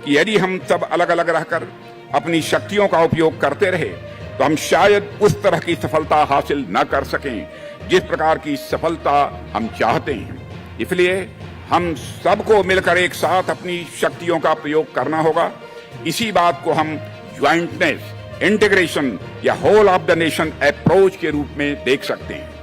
कि यदि हम सब अलग अलग रहकर अपनी शक्तियों का उपयोग करते रहे तो हम शायद उस तरह की सफलता हासिल न कर सकें जिस प्रकार की सफलता हम चाहते हैं। इसलिए हम सबको मिलकर एक साथ अपनी शक्तियों का प्रयोग करना होगा। इसी बात को हम ज्वाइंटनेस, इंटीग्रेशन या whole of the nation approach के रूप में देख सकते हैं।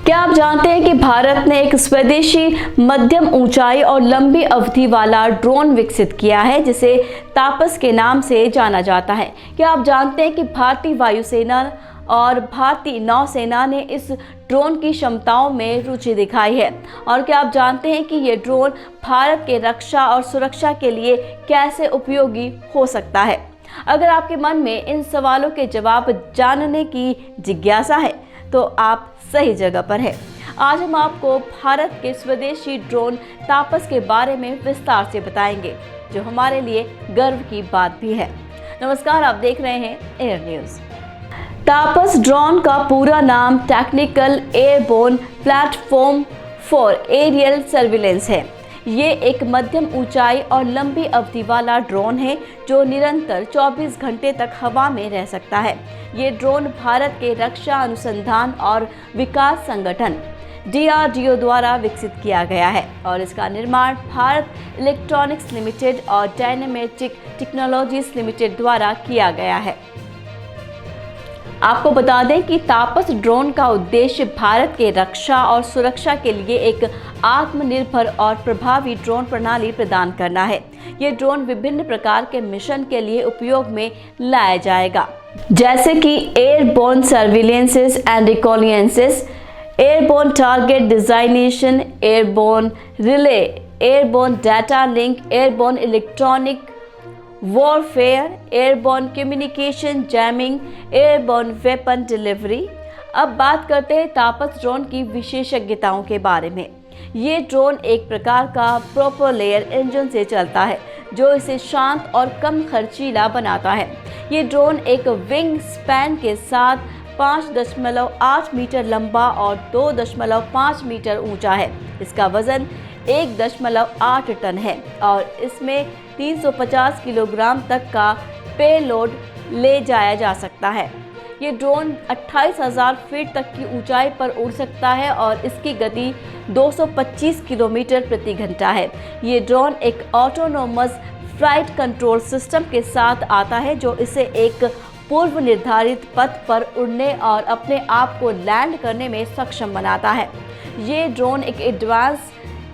क्या आप जानते हैं कि भारत ने एक स्वदेशी मध्यम ऊंचाई और लंबी अवधि वाला ड्रोन विकसित किया है जिसे तापस के नाम से जाना जाता है। क्या आप जानते हैं कि भारतीय वायुसेना और भारतीय नौसेना ने इस ड्रोन की क्षमताओं में रुचि दिखाई है? और क्या आप जानते हैं कि ये ड्रोन भारत के रक्षा और सुरक्षा के लिए कैसे उपयोगी हो सकता है? अगर आपके मन में इन सवालों के जवाब जानने की जिज्ञासा है तो आप सही जगह पर है। आज हम आपको भारत के स्वदेशी ड्रोन तापस के बारे में विस्तार से बताएंगे, जो हमारे लिए गर्व की बात भी है। नमस्कार, आप देख रहे हैं एयर न्यूज। तापस ड्रोन का पूरा नाम technical airborne platform for aerial surveillance है। ये एक मध्यम ऊंचाई और लंबी अवधि वाला ड्रोन है जो निरंतर 24 घंटे तक हवा में रह सकता है। ये ड्रोन भारत के रक्षा अनुसंधान और विकास संगठन DRDO द्वारा विकसित किया गया है और इसका निर्माण भारत इलेक्ट्रॉनिक्स लिमिटेड और डायनामेटिक टेक्नोलॉजीज लिमिटेड द्वारा किया गया है। आपको बता दें कि तापस ड्रोन का उद्देश्य भारत के रक्षा और सुरक्षा के लिए एक आत्मनिर्भर और प्रभावी ड्रोन प्रणाली प्रदान करना है। ये ड्रोन विभिन्न प्रकार के मिशन के लिए उपयोग में लाया जाएगा, जैसे कि airborne surveillances and reconnaissances, airborne target designation, airborne relay, airborne data link, airborne electronic warfare, airborne communication jamming, airborne weapon delivery. अब बात करते हैं तापस ड्रोन की विशेषज्ञताओं के बारे में। ये ड्रोन एक प्रकार का प्रोपेलर इंजन से चलता है जो इसे शांत और कम खर्चीला बनाता है। ये ड्रोन एक विंग स्पैन के साथ 5.8 मीटर लंबा और 2.5 मीटर ऊंचा है। इसका वजन 1.8 टन है और इसमें 350 किलोग्राम तक का पेलोड ले जाया जा सकता है। ये ड्रोन 28,000 फीट तक की ऊंचाई पर उड़ सकता है और इसकी गति 225 किलोमीटर प्रति घंटा है। ये ड्रोन एक ऑटोनोमस फ्लाइट कंट्रोल सिस्टम के साथ आता है जो इसे एक पूर्व निर्धारित पथ पर उड़ने और अपने आप को लैंड करने में सक्षम बनाता है। ये ड्रोन एक एडवांस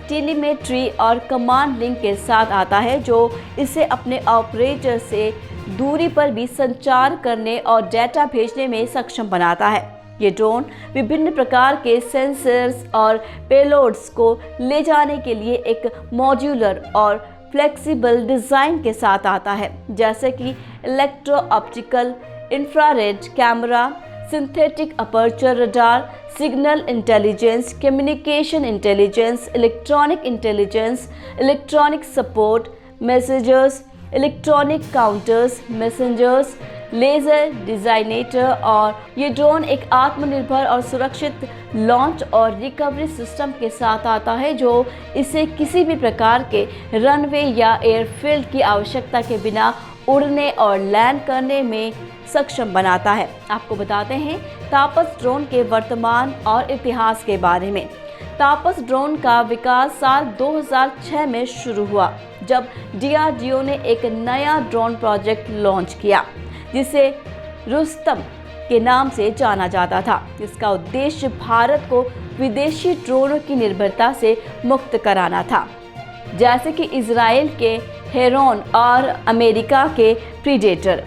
टेलीमेट्री और कमांड लिंक के साथ आता है जो इसे अपने ऑपरेटर से दूरी पर भी संचार करने और डेटा भेजने में सक्षम बनाता है। ये ड्रोन विभिन्न प्रकार के सेंसर्स और पेलोड्स को ले जाने के लिए एक मॉड्यूलर और फ्लेक्सिबल डिज़ाइन के साथ आता है, जैसे कि electro optical, infrared camera, synthetic aperture radar, signal intelligence, communication intelligence, electronic intelligence, electronic support, measures, electronic counters, measures, laser designator. और ये ड्रोन एक आत्मनिर्भर और सुरक्षित लॉन्च और रिकवरी सिस्टम के साथ आता है जो इसे किसी भी प्रकार के रनवे या एयरफील्ड की आवश्यकता के बिना उड़ने और लैंड करने में सक्षम बनाता है। आपको बताते हैं तापस ड्रोन के वर्तमान और इतिहास के बारे में। तापस ड्रोन का विकास साल 2006 में शुरू हुआ जब DRDO ने एक नया ड्रोन प्रोजेक्ट लॉन्च किया जिसे रुस्तम के नाम से जाना जाता था। इसका उद्देश्य भारत को विदेशी ड्रोनों की निर्भरता से मुक्त कराना था, जैसे कि इजराइल के हेरोन और अमेरिका के प्रीडेटर।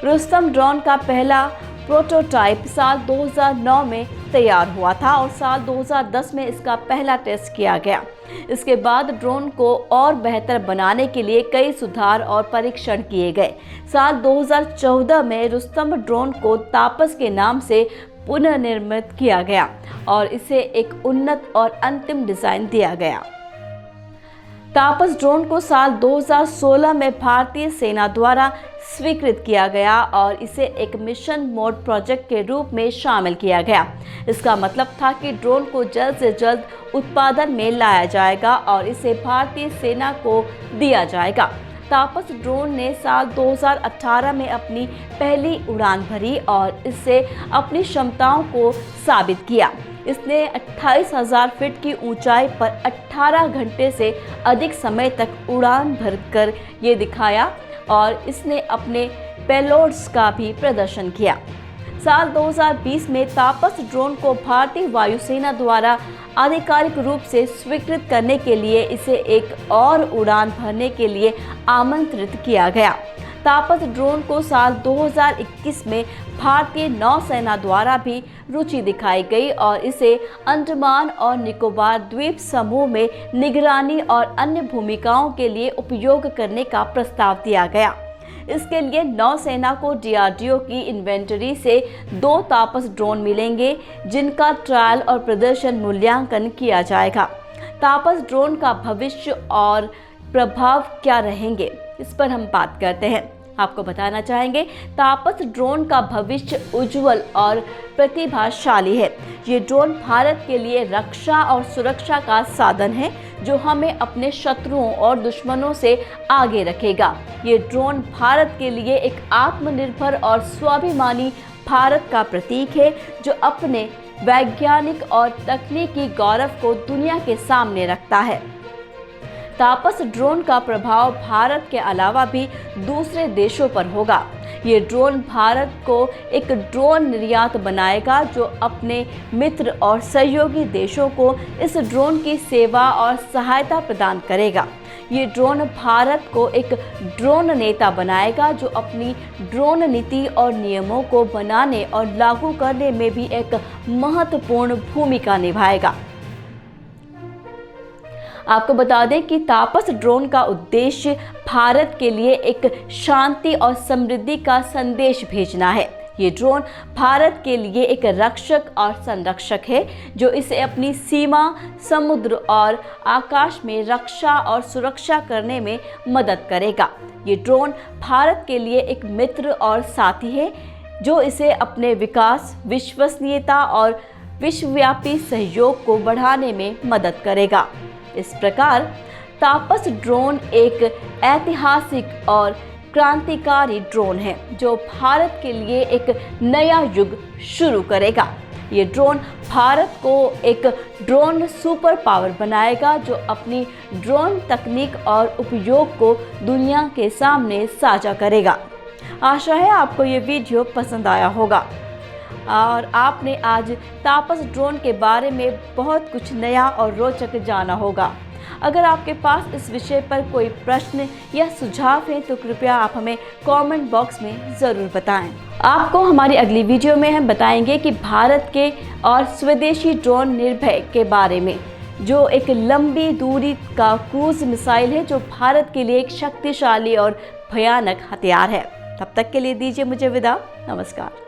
रुस्तम ड्रोन का पहला प्रोटोटाइप साल 2009 में तैयार हुआ था और साल 2010 में इसका पहला टेस्ट किया गया। इसके बाद ड्रोन को और बेहतर बनाने के लिए कई सुधार और परीक्षण किए गए। साल 2014 में रुस्तम ड्रोन को तापस के नाम से पुनर्निर्मित किया गया और इसे एक उन्नत और अंतिम डिज़ाइन दिया गया। तापस ड्रोन को साल 2016 में भारतीय सेना द्वारा स्वीकृत किया गया और इसे एक मिशन मोड प्रोजेक्ट के रूप में शामिल किया गया। इसका मतलब था कि ड्रोन को जल्द से जल्द उत्पादन में लाया जाएगा और इसे भारतीय सेना को दिया जाएगा। तापस ड्रोन ने साल 2018 में अपनी पहली उड़ान भरी और इससे अपनी क्षमताओं को साबित किया। इसने 28,000 फीट की ऊंचाई पर 18 घंटे से अधिक समय तक उड़ान भरकर ये दिखाया और इसने अपने पेलोड्स का भी प्रदर्शन किया। साल 2020 में तापस ड्रोन को भारतीय वायुसेना द्वारा आधिकारिक रूप से स्वीकृत करने के लिए इसे एक और उड़ान भरने के लिए आमंत्रित किया गया। तापस ड्रोन को साल 2021 में भारतीय नौसेना द्वारा भी रुचि दिखाई गई और इसे अंडमान और निकोबार द्वीप समूह में निगरानी और अन्य भूमिकाओं के लिए उपयोग करने का प्रस्ताव दिया गया। इसके लिए नौसेना को DRDO की इन्वेंटरी से 2 तापस ड्रोन मिलेंगे, जिनका ट्रायल और प्रदर्शन मूल्यांकन किया जाएगा। तापस ड्रोन का भविष्य और प्रभाव क्या रहेंगे, इस पर हम बात करते हैं। आपको बताना चाहेंगे, तापस ड्रोन का भविष्य उज्जवल और प्रतिभाशाली है। ये ड्रोन भारत के लिए रक्षा और सुरक्षा का साधन है, जो हमें अपने शत्रुओं और दुश्मनों से आगे रखेगा। ये ड्रोन भारत के लिए एक आत्मनिर्भर और स्वाभिमानी भारत का प्रतीक है, जो अपने वैज्ञानिक और तकनीकी गौरव को दुनिया के सामने रखता है। तापस ड्रोन का प्रभाव भारत के अलावा भी दूसरे देशों पर होगा। ये ड्रोन भारत को एक ड्रोन निर्यात बनाएगा, जो अपने मित्र और सहयोगी देशों को इस ड्रोन की सेवा और सहायता प्रदान करेगा। ये ड्रोन भारत को एक ड्रोन नेता बनाएगा, जो अपनी ड्रोन नीति और नियमों को बनाने और लागू करने में भी एक महत्वपूर्ण भूमिका निभाएगा। आपको बता दें कि तापस ड्रोन का उद्देश्य भारत के लिए एक शांति और समृद्धि का संदेश भेजना है। ये ड्रोन भारत के लिए एक रक्षक और संरक्षक है, जो इसे अपनी सीमा, समुद्र और आकाश में रक्षा और सुरक्षा करने में मदद करेगा। ये ड्रोन भारत के लिए एक मित्र और साथी है, जो इसे अपने विकास, विश्वसनीयता और विश्वव्यापी सहयोग को बढ़ाने में मदद करेगा। इस प्रकार तापस ड्रोन एक ऐतिहासिक और क्रांतिकारी ड्रोन है, जो भारत के लिए एक नया युग शुरू करेगा। ये ड्रोन भारत को एक ड्रोन सुपर पावर बनाएगा, जो अपनी ड्रोन तकनीक और उपयोग को दुनिया के सामने साझा करेगा। आशा है आपको ये वीडियो पसंद आया होगा और आपने आज तापस ड्रोन के बारे में बहुत कुछ नया और रोचक जाना होगा। अगर आपके पास इस विषय पर कोई प्रश्न या सुझाव है तो कृपया आप हमें कमेंट बॉक्स में ज़रूर बताएं। आपको हमारी अगली वीडियो में हम बताएंगे कि भारत के और स्वदेशी ड्रोन निर्भय के बारे में, जो एक लंबी दूरी का क्रूज मिसाइल है, जो भारत के लिए एक शक्तिशाली और भयानक हथियार है। तब तक के लिए दीजिए मुझे विदा। नमस्कार।